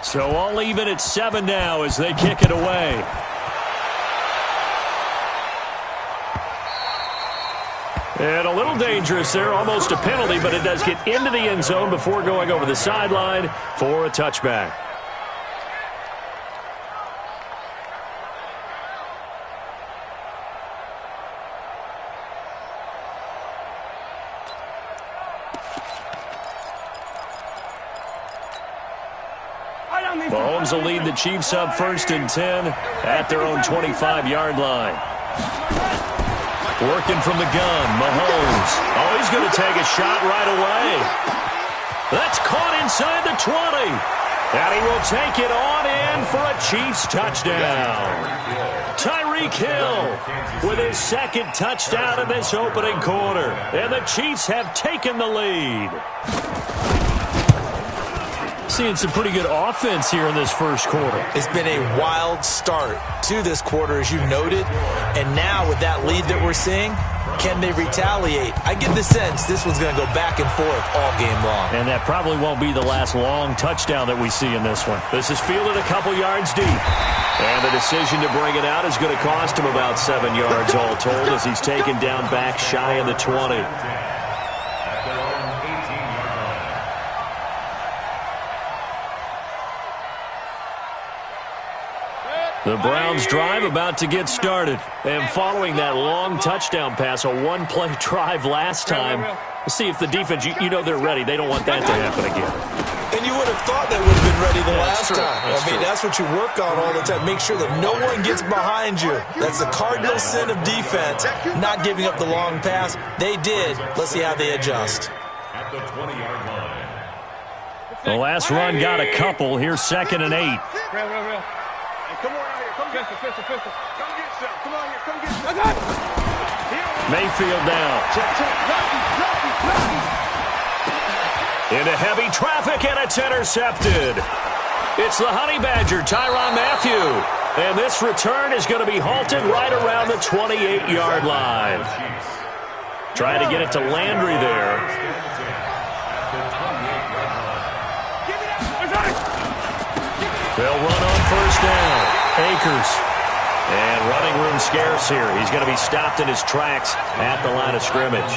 So all even at 7 now as they kick it away. And a little dangerous there, almost a penalty, but it does get into the end zone before going over the sideline for a touchback. Mahomes will lead the Chiefs up 1st and 10 at their own 25-yard line. Working from the gun, Mahomes. Oh, he's going to take a shot right away. That's caught inside the 20. And he will take it on in for a Chiefs touchdown. Tyreek Hill with his 2nd touchdown in this opening quarter. And the Chiefs have taken the lead. Seeing some pretty good offense here in this first quarter. It's been a wild start to this quarter, as you noted. And now with that lead that we're seeing, can they retaliate? I get the sense this one's going to go back and forth all game long. And that probably won't be the last long touchdown that we see in this one. This is fielded a couple yards deep. And the decision to bring it out is going to cost him about 7 yards all told as he's taken down back shy of the 20. The Browns drive about to get started. And following that long touchdown pass, a one-play drive last time, let's see if the defense, you know they're ready. They don't want that to happen again. And you would have thought they would have been ready the last time. That's what you work on all the time. Make sure that no one gets behind you. That's the cardinal sin of defense, not giving up the long pass. They did. Let's see how they adjust. At the 20-yard line. The last run got a couple. Here's 2nd and 8. Real. Come on out here. Come get some. Come get some. Come on here. Come get some. Mayfield down. Into heavy traffic, and it's intercepted. It's the Honey Badger, Tyrann Mathieu. And this return is going to be halted right around the 28-yard line. Trying to get it to Landry there. They'll run on 1st down. Akers. And running room scarce here. He's going to be stopped in his tracks at the line of scrimmage.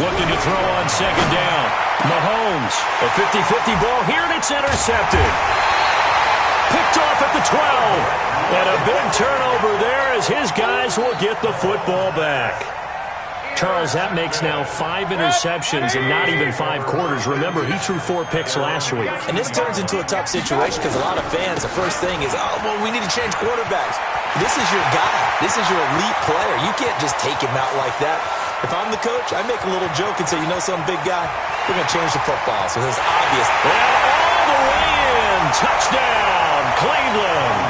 Looking to throw on 2nd down. Mahomes. A 50-50 ball here, and it's intercepted. Picked off at the 12. And a big turnover there as his guys will get the football back. Charles, that makes now 5 interceptions in not even 5 quarters. Remember, he threw 4 picks last week. And this turns into a tough situation because a lot of fans, the first thing is, we need to change quarterbacks. This is your guy. This is your elite player. You can't just take him out like that. If I'm the coach, I make a little joke and say, you know some big guy, we're going to change the football. So it's obvious. And all the way in. Touchdown, Cleveland.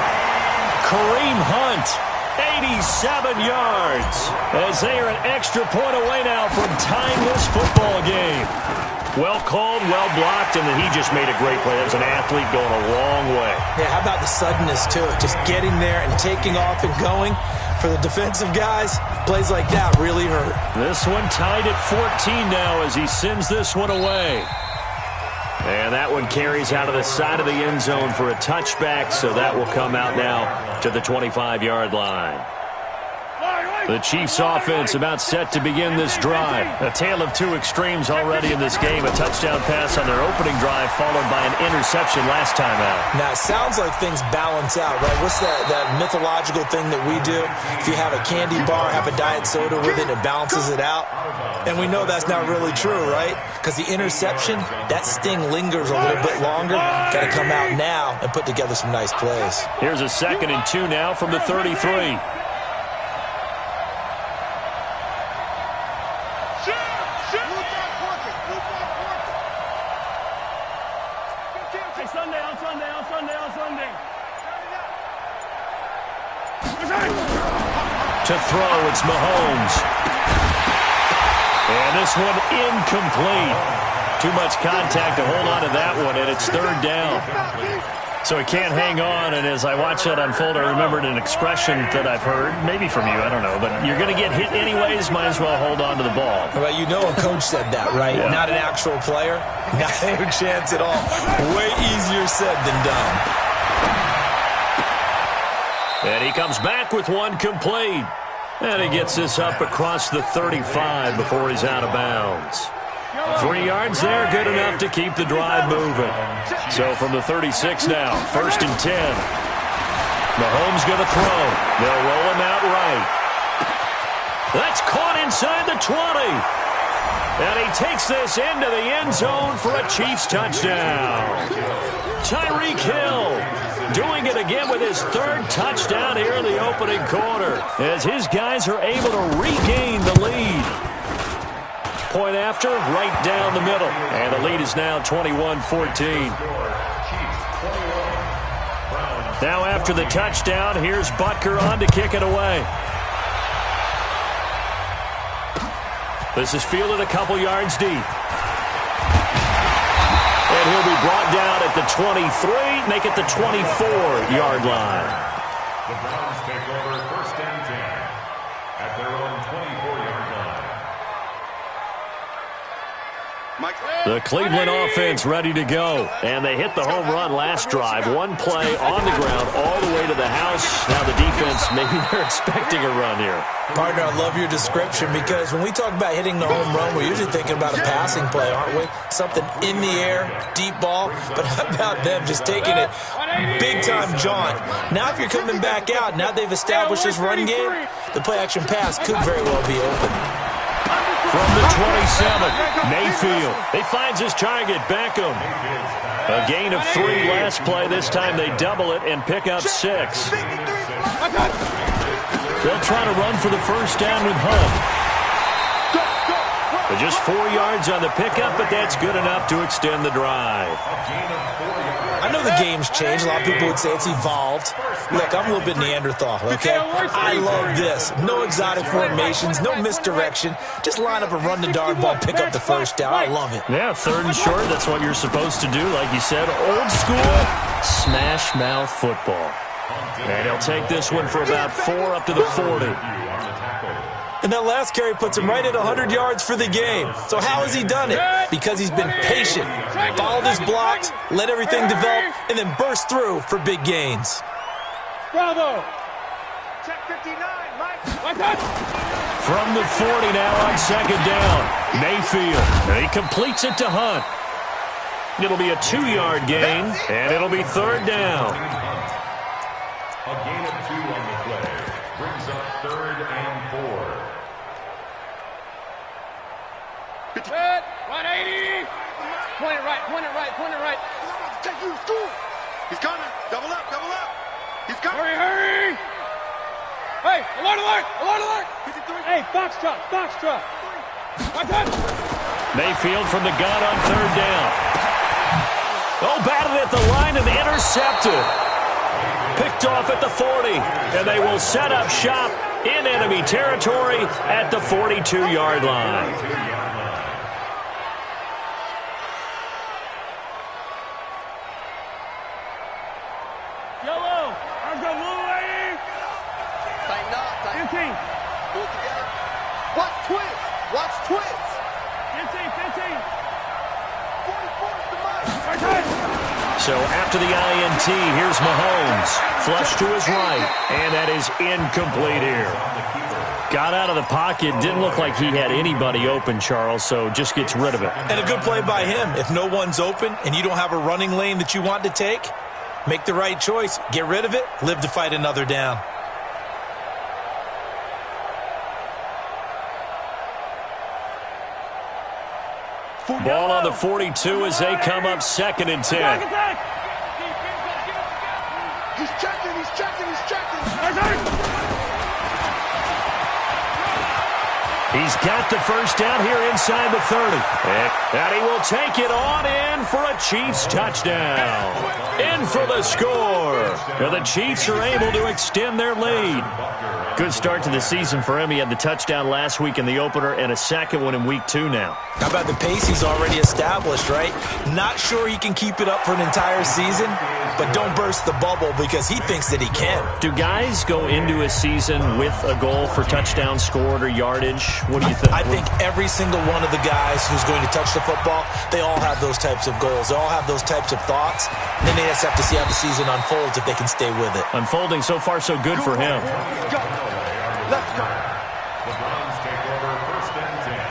Kareem Hunt. 87 yards as they are an extra point away now from tying this football game. Well called, well blocked, and then he just made a great play. That was an athlete going a long way. Yeah, how about the suddenness to it? Just getting there and taking off and going. For the defensive guys, plays like that really hurt. This one tied at 14 now as he sends this one away. And that one carries out of the side of the end zone for a touchback, so that will come out now to the 25-yard line. The Chiefs offense about set to begin this drive. A tale of 2 extremes already in this game. A touchdown pass on their opening drive followed by an interception last time out. Now, it sounds like things balance out, right? What's that mythological thing that we do? If you have a candy bar, have a diet soda with it, it balances it out. And we know that's not really true, right? Because the interception, that sting lingers a little bit longer. Got to come out now and put together some nice plays. Here's a 2nd and 2 now from the 33. To throw, it's Mahomes. And this one incomplete. Too much contact to hold on to that one, and it's 3rd down. So he can't hang on, and as I watch that unfold, I remembered an expression that I've heard, maybe from you, I don't know, but you're going to get hit anyways, might as well hold on to the ball. Well, you know a coach said that, right? Yeah. Not an actual player. Not a chance at all. Way easier said than done. And he comes back with one complete. And he gets this up across the 35 before he's out of bounds. 3 yards there, good enough to keep the drive moving. So from the 36 now, 1st and 10. Mahomes going to throw. They'll roll him out right. That's caught inside the 20. And he takes this into the end zone for a Chiefs touchdown. Tyreek Hill doing it again with his 3rd touchdown here in the opening quarter as his guys are able to regain the lead. Point after, right down the middle. And the lead is now 21-14. Now after the touchdown, here's Butker on to kick it away. This is fielded a couple yards deep. And he'll be brought down at the 23, make it the 24-yard line. The Browns take over 1st and 10 at their own 24-yard line. The Cleveland offense ready to go. And they hit the home run last drive. One play on the ground all the way to the house. Now the defense, maybe they're expecting a run here. Partner, I love your description because when we talk about hitting the home run, we're usually thinking about a passing play, aren't we? Something in the air, deep ball. But how about them just taking it big-time jaunt? Now if you're coming back out, now they've established this run game, the play-action pass could very well be open. From the 27, Mayfield. He finds his target, Beckham. A gain of 3 last play. This time they double it and pick up 6. They'll try to run for the 1st down with Hunt. But just 4 yards on the pickup, but that's good enough to extend the drive. I know the game's changed. A lot of people would say it's evolved. Look, I'm a little bit Neanderthal, okay? I love this. No exotic formations, no misdirection. Just line up and run the darn ball, pick up the 1st down. I love it. Yeah, 3rd and short, that's what you're supposed to do. Like you said, old school, smash mouth football. And he'll take this one for about 4 up to the 40. And that last carry puts him right at 100 yards for the game. So how has he done it? Because he's been patient, followed his blocks, let everything develop, and then burst through for big gains. Bravo. Check 59, Mike. From the 40 now on 2nd down. Mayfield. He completes it to Hunt. It'll be a 2-yard gain, and it'll be 3rd down. A gain of 2 on the play brings up 3rd and 4. Set. 180. Point it right. Point it right. Point it right. Take you to school. He's coming. Double up. Double up. He's coming. Hurry, hurry. Hey, alert, alert. Alert, alert. Hey, Foxtrot. Foxtrot. Mayfield from the gun on 3rd down. Oh, batted at the line and intercepted. Picked off at the 40. And they will set up shop in enemy territory at the 42-yard line. Watch twins. Watch twins. 15, 15. 44 to Mike. So after the INT, here's Mahomes. Flush to his right. And that is incomplete here. Got out of the pocket. Didn't look like he had anybody open, Charles, so just gets rid of it. And a good play by him. If no one's open and you don't have a running lane that you want to take, make the right choice. Get rid of it. Live to fight another down. Ball on the 42 as they come up 2nd and 10. He's checking, he's checking, he's checking. He's got the 1st down here inside the 30. And he will take it on in for a Chiefs touchdown. In for the score. And the Chiefs are able to extend their lead. Good start to the season for him. He had the touchdown last week in the opener and a 2nd one in week 2 now. How about the pace he's already established, right? Not sure he can keep it up for an entire season, but don't burst the bubble because he thinks that he can. Do guys go into a season with a goal for touchdown scored or yardage? What do you think? I think every single one of the guys who's going to touch the football, they all have those types of goals. They all have those types of thoughts. And then they just have to see how the season unfolds if they can stay with it. Unfolding so far so good for him. Let's go. Let's go. The Browns take over first and 10.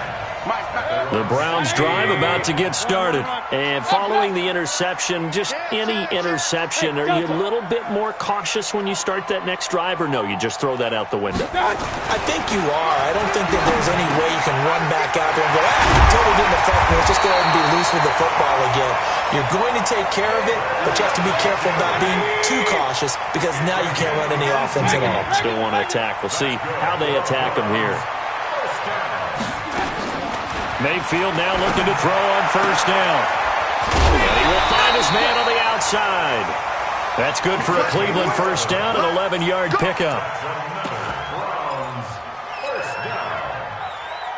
The Browns drive about to get started. And following the interception, just any interception, are you a little bit more cautious when you start that next drive, or no, you just throw that out the window? I think you are. I don't think that there's any way you can run back out there and go, totally didn't affect me. Let's just go ahead and be loose with the football again. You're going to take care of it, but you have to be careful about being too cautious because now you can't run any offense at all. Still want to attack. We'll see how they attack them here. Mayfield now looking to throw on first down. And he will find his man on the outside. That's good for a Cleveland first down, an 11-yard pickup.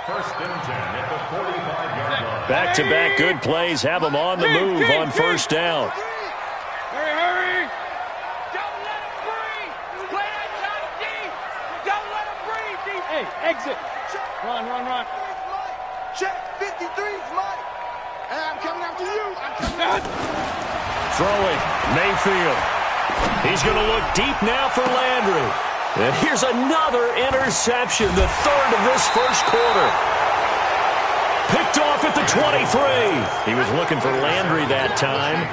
First and 10 at the 45-yard line. Back-to-back good plays have them on the move on first down. Hurry. Don't let him breathe. Play that shot deep. Don't let him breathe deep. Hey, exit. Run. Check. 53's Mike. And I'm coming after you. Throwing, Mayfield. He's going to look deep now for Landry. And here's another interception, the third of this first quarter. Picked off at the 23. He was looking for Landry that time.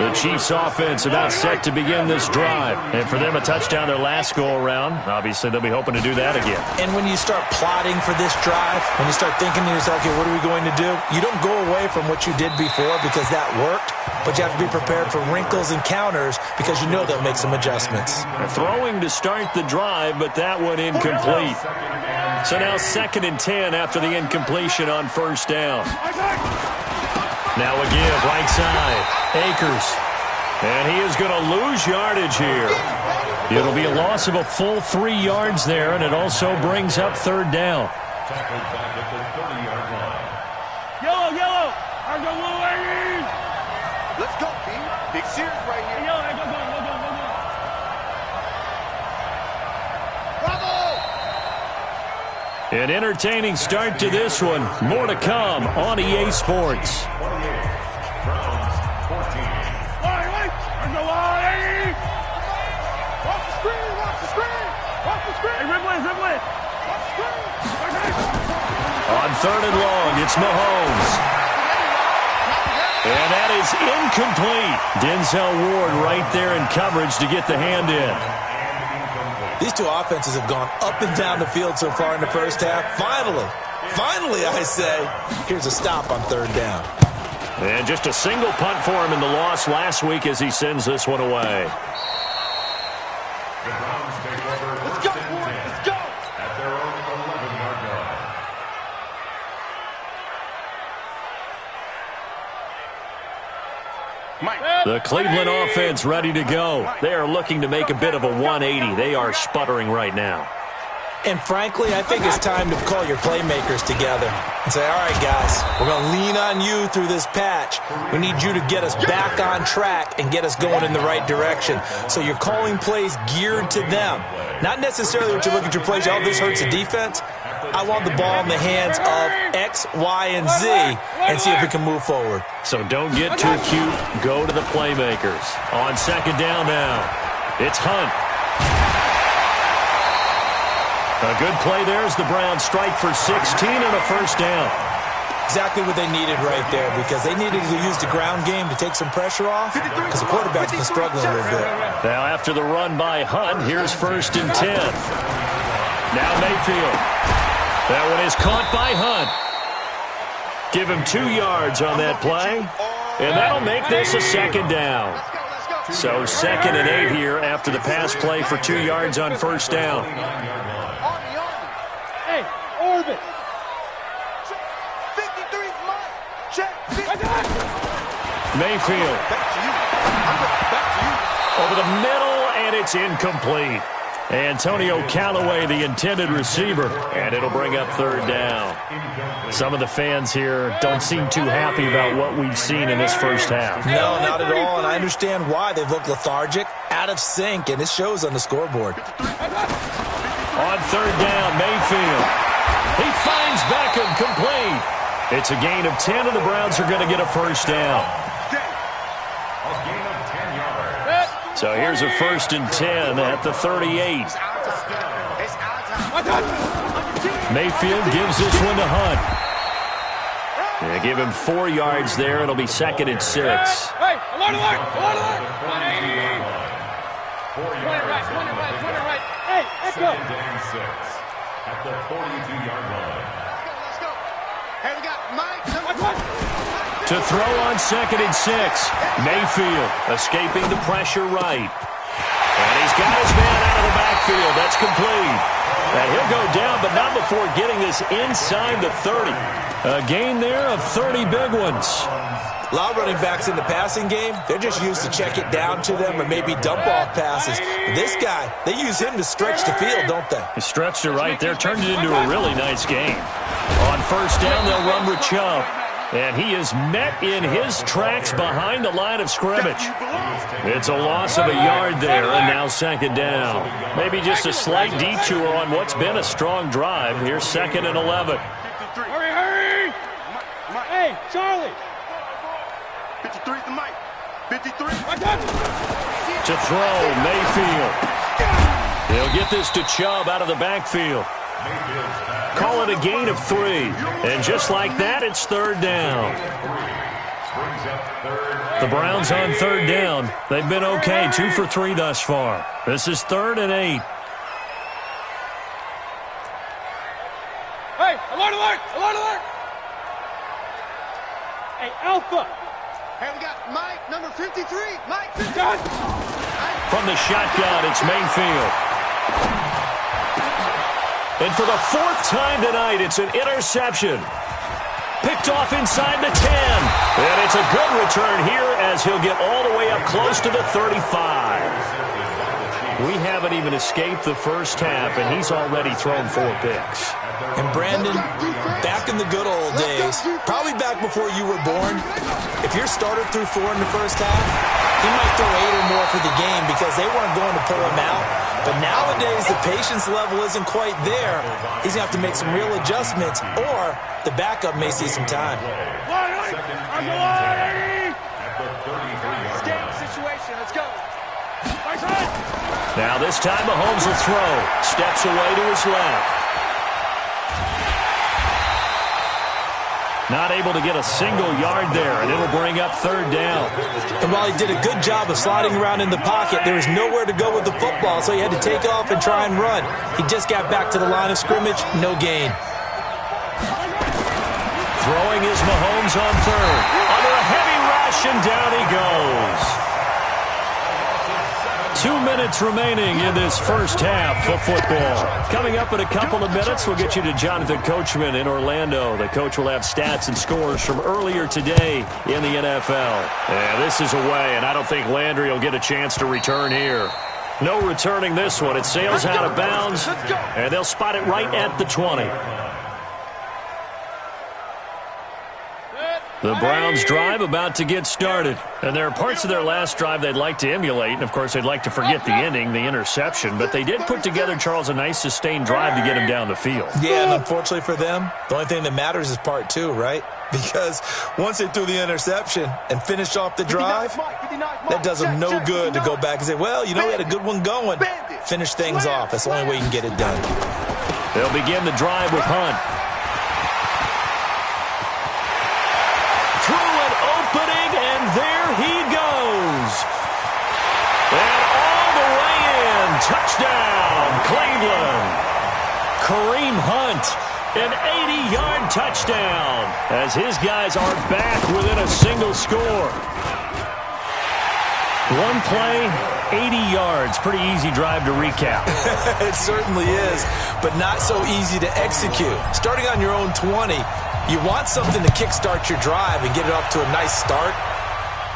The Chiefs offense about set to begin this drive. And for them, a touchdown their last go-around. Obviously, they'll be hoping to do that again. And when you start plotting for this drive, when you start thinking to yourself, okay, what are we going to do? You don't go away from what you did before because that worked, but you have to be prepared for wrinkles and counters because you know they'll make some adjustments. Throwing to start the drive, but that one incomplete. So now 2nd and 10 after the incompletion on first down. Now a give, right side, Akers. And he is going to lose yardage here. It'll be a loss of a full 3 yards there, and it also brings up third down. Tackled back at the 30-yard line. Yellow. Let's go, B. Big Sears right here. Bravo! An entertaining start to this one. More to come on EA Sports. 28. Browns 14. On 3rd and long, it's Mahomes. And that is incomplete. Denzel Ward right there in coverage to get the hand in. These two offenses have gone up and down the field so far in the first half. Finally, I say, here's a stop on 3rd down. And just a single punt for him in the loss last week as he sends this one away. The Browns take over first and 10 at their own 11-yard line. The Cleveland offense ready to go. They are looking to make a bit of a 180. They are sputtering right now. And frankly, I think it's time to call your playmakers together and say, all right, guys, we're going to lean on you through this patch. We need you to get us back on track and get us going in the right direction. So you're calling plays geared to them. Not necessarily what you look at your plays, oh, this hurts the defense. I want the ball in the hands of X, Y, and Z and see if we can move forward. So don't get too cute. Go to the playmakers. On 2nd down now, it's Hunt. A good play there as the Browns strike for 16 and a first down. Exactly what they needed right there because they needed to use the ground game to take some pressure off because the quarterback's been struggling a little bit. Now after the run by Hunt, here's 1st and 10. Now Mayfield. That one is caught by Hunt. Give him 2 yards on that play, and that'll make this a 2nd down. So 2nd and 8 here after the pass play for 2 yards on first down. Hey, orbit. 53's mine. Check. Mayfield. Over the middle, and it's incomplete. Antonio Callaway, the intended receiver, and it'll bring up third down. Some of the fans here don't seem too happy about what we've seen in this first half. No, not at all, and I understand why. They've looked lethargic, out of sync, and it shows on the scoreboard. On third down, Mayfield. He finds Beckham, complete. It's a gain of 10, and the Browns are going to get a first down. So here's a 1st and 10 at the 38. Mayfield gives this one to Hunt. They give him 4 yards there. It'll be 2nd and 6. Hey, alert, alert, alert, alert. 180. 20 right. Hey, let's go. 2nd and 6 at the 42-yard line. Let's go. Hey, we got Mike. To throw on 2nd and 6. Mayfield escaping the pressure right. And he's got his man out of the backfield. That's complete. And he'll go down, but not before getting this inside the 30. A gain there of 30 big ones. A lot of running backs in the passing game, they're just used to check it down to them or maybe dump-off passes. But this guy, they use him to stretch the field, don't they? He stretched it right there, turned it into a really nice game. On first down, they'll run with Chubb. And he is met in his tracks behind the line of scrimmage. It's a loss of a yard there, and now 2nd down. Maybe just a slight detour on what's been a strong drive. Here's 2nd and 11. Hurry! Hey, Charlie! 53 to Mike. 53. To throw, Mayfield. He'll get this to Chubb out of the backfield. Call it a gain of 3. And just like that, it's 3rd down. The Browns on 3rd down. They've been okay, 2 for 3 thus far. This is 3rd and 8. Hey, alert, alert, alert, alert. Hey, Alpha. Hey, we got Mike, number 53. Mike, 53. From the shotgun, it's Mayfield. And for the 4th time tonight, it's an interception. Picked off inside the 10. And it's a good return here as he'll get all the way up close to the 35. We haven't even escaped the first half, and he's already thrown 4 picks. And Brandon, back in the good old days, probably back before you were born, if your starter threw 4 in the first half, he might throw 8 or more for the game because they weren't going to pull him out. But nowadays, the patience level isn't quite there. He's going to have to make some real adjustments, or the backup may see some time. Situation, let's go. Now this time Mahomes will throw. Steps away to his left. Not able to get a single yard there, and it'll bring up 3rd down. And while he did a good job of sliding around in the pocket, there was nowhere to go with the football, so he had to take off and try and run. He just got back to the line of scrimmage, no gain. Throwing is Mahomes on 3rd. Under a heavy rush, and down he goes. 2 minutes remaining in this first half of football. Coming up in a couple of minutes, we'll get you to Jonathan Coachman in Orlando. The coach will have stats and scores from earlier today in the NFL. Yeah, this is away, and I don't think Landry will get a chance to return here. No returning this one. It sails out of bounds, and they'll spot it right at the 20. The Browns drive about to get started. And there are parts of their last drive they'd like to emulate. And, of course, they'd like to forget the ending, the interception. But they did put together, Charles, a nice sustained drive to get him down the field. Yeah, and unfortunately for them, the only thing that matters is part 2, right? Because once they threw the interception and finished off the drive, that does them no good to go back and say, well, you know, we had a good one going. Finish things off. That's the only way you can get it done. They'll begin the drive with Hunt. There he goes. And all the way in. Touchdown, Cleveland. Kareem Hunt, an 80-yard touchdown as his guys are back within a single score. One play, 80 yards. Pretty easy drive to recap. It certainly is, but not so easy to execute. Starting on your own 20, you want something to kickstart your drive and get it off to a nice start.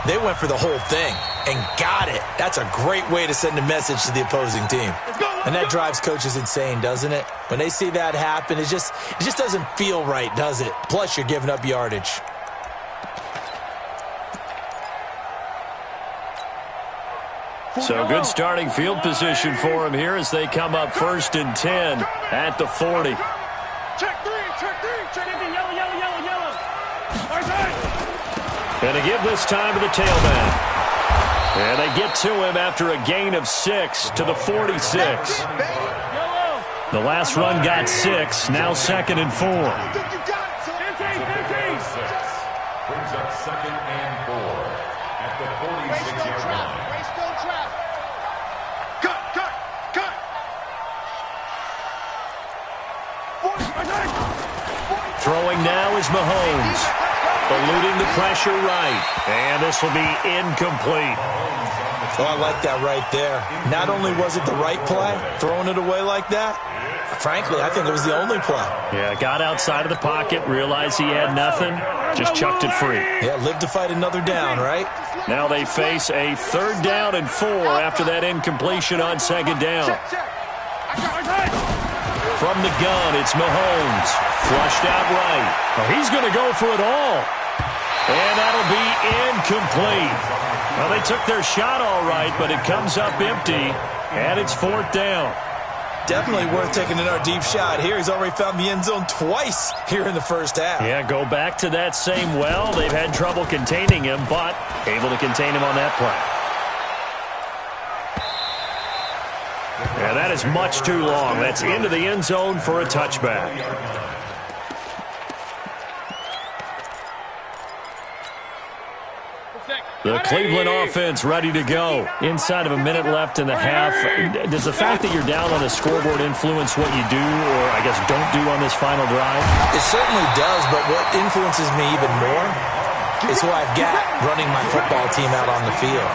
They went for the whole thing and got it. That's a great way to send a message to the opposing team. Let's go! And that drives coaches insane, doesn't it? When they see that happen, it just doesn't feel right, does it? Plus, you're giving up yardage. So good starting field position for him here as they come up 1st and 10 at the 40. Check three, check it, yellow. And to give this time to the tailback. And they get to him after a gain of 6 to the 46. The last run got 6, now 2nd and 4. Brings up 2nd and 4 at the 46-yard line. Throwing now is Mahomes. Eluding the pressure right. And this will be incomplete. Oh, I like that right there. Not only was it the right play, throwing it away like that, frankly, I think it was the only play. Yeah, got outside of the pocket, realized he had nothing, just chucked it free. Yeah, live to fight another down, right? Now they face a 3rd down and 4 after that incompletion on 2nd down. From the gun, it's Mahomes. Flushed out right. Oh, he's going to go for it all. And that'll be incomplete. Well, they took their shot all right, but it comes up empty, and it's 4th down. Definitely worth taking another deep shot here. He's already found the end zone twice here in the first half. Yeah, go back to that same well. They've had trouble containing him, but able to contain him on that play. Yeah, that is much too long. That's into the end zone for a touchback. The Cleveland offense ready to go. Inside of a minute left in the half. Does the fact that you're down on the scoreboard influence what you do, or I guess don't do on this final drive? It certainly does, but what influences me even more is who I've got running my football team out on the field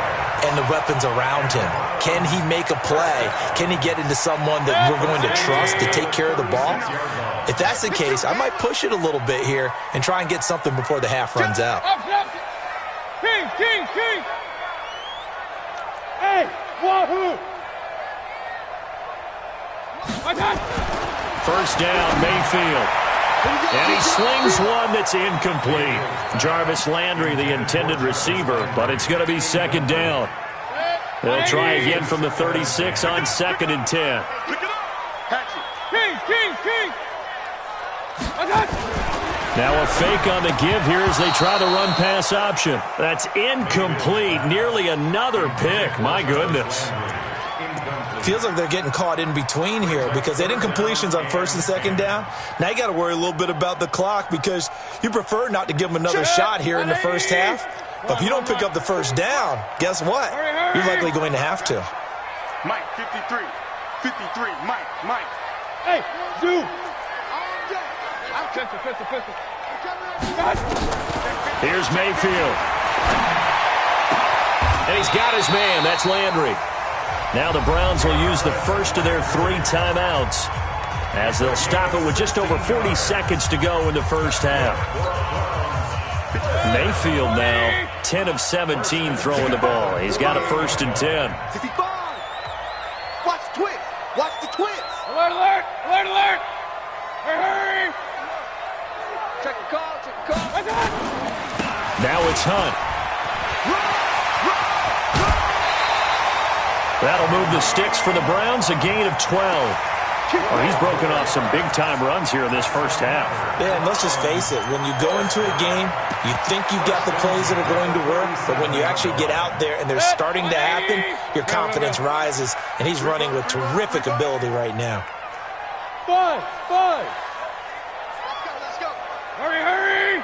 and the weapons around him. Can he make a play? Can he get into someone that we're going to trust to take care of the ball? If that's the case, I might push it a little bit here and try and get something before the half runs out. King! Hey, wahoo! 1st down, Mayfield. And he slings one that's incomplete. Jarvis Landry, the intended receiver, but it's going to be 2nd down. They'll try again from the 36 on 2nd and 10. King! Now a fake on the give here as they try the run-pass option. That's incomplete. Nearly another pick. My goodness. Feels like they're getting caught in between here because they didn't completions on 1st and 2nd down. Now you got to worry a little bit about the clock because you prefer not to give them another shot here in the first half. But if you don't pick up the 1st down, guess what? You're likely going to have to. Mike, 53, Mike. Hey, Zoo. Pistol. Here's Mayfield. And he's got his man. That's Landry. Now the Browns will use the first of their 3 timeouts as they'll stop it with just over 40 seconds to go in the first half. Mayfield now 10 of 17 throwing the ball. He's got a 1st and 10. Watch the twist. Alert. Hurry. Check the call. Now it's Hunt. That'll move the sticks for the Browns, a gain of 12. Oh, he's broken off some big-time runs here in this first half. Yeah, and let's just face it. When you go into a game, you think you've got the plays that are going to work, but when you actually get out there and they're starting to happen, your confidence rises, and he's running with terrific ability right now. Five. Let's go. Hurry.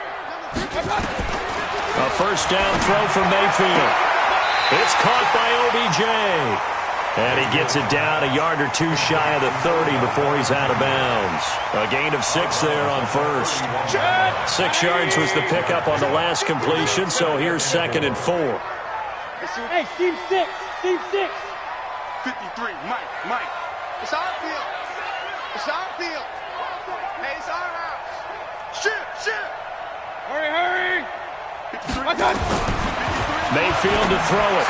A 1st down throw from Mayfield. It's caught by OBJ. And he gets it down a yard or 2 shy of the 30 before he's out of bounds. A gain of 6 there on 1st. 6 yards was the pickup on the last completion, so here's 2nd and 4. Hey, Steve 6. 53, Mike. It's our field. Hey, it's our house. Shit. Hurry. Mayfield to throw it.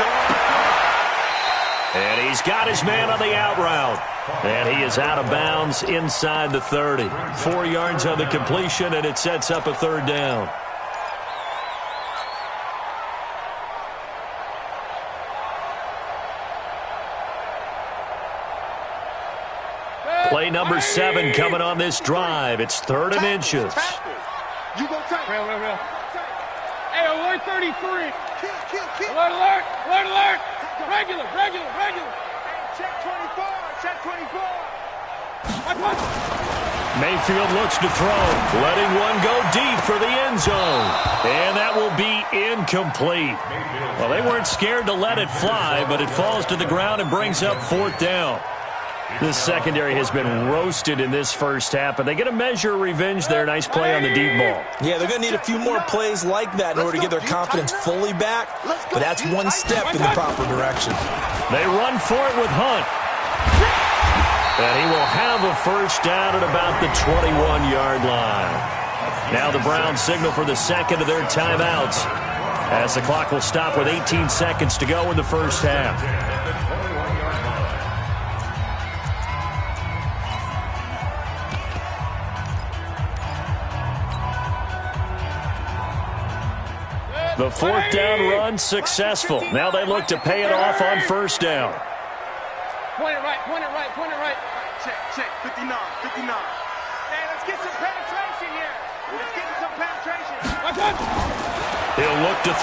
And he's got his man on the out route. And he is out of bounds inside the 30. 4 yards on the completion, and it sets up a third down. Play number 7 coming on this drive. It's 3rd and inches. You go take. Real. Hey, alert 33. Alert, alert, alert, alert. Regular. Check 24. Check 24. Mayfield looks to throw, letting one go deep for the end zone. And that will be incomplete. Well, they weren't scared to let it fly, but it falls to the ground and brings up 4th down. This secondary has been roasted in this first half, but they get a measure of revenge there. Nice play on the deep ball. Yeah, they're going to need a few more plays like that in order to get their confidence fully back, but that's one step in the proper direction. They run for it with Hunt. And he will have a first down at about the 21-yard line. Now the Browns signal for the second of their timeouts, as the clock will stop with 18 seconds to go in the first half. The 4th down run successful. Now they look to pay it off on first down. Point it right. Check. 59. Hey, let's get some penetration here. Let's get some penetration. He'll look to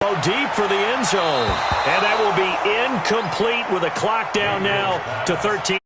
throw deep for the end zone. And that will be incomplete with a clock down now to 13.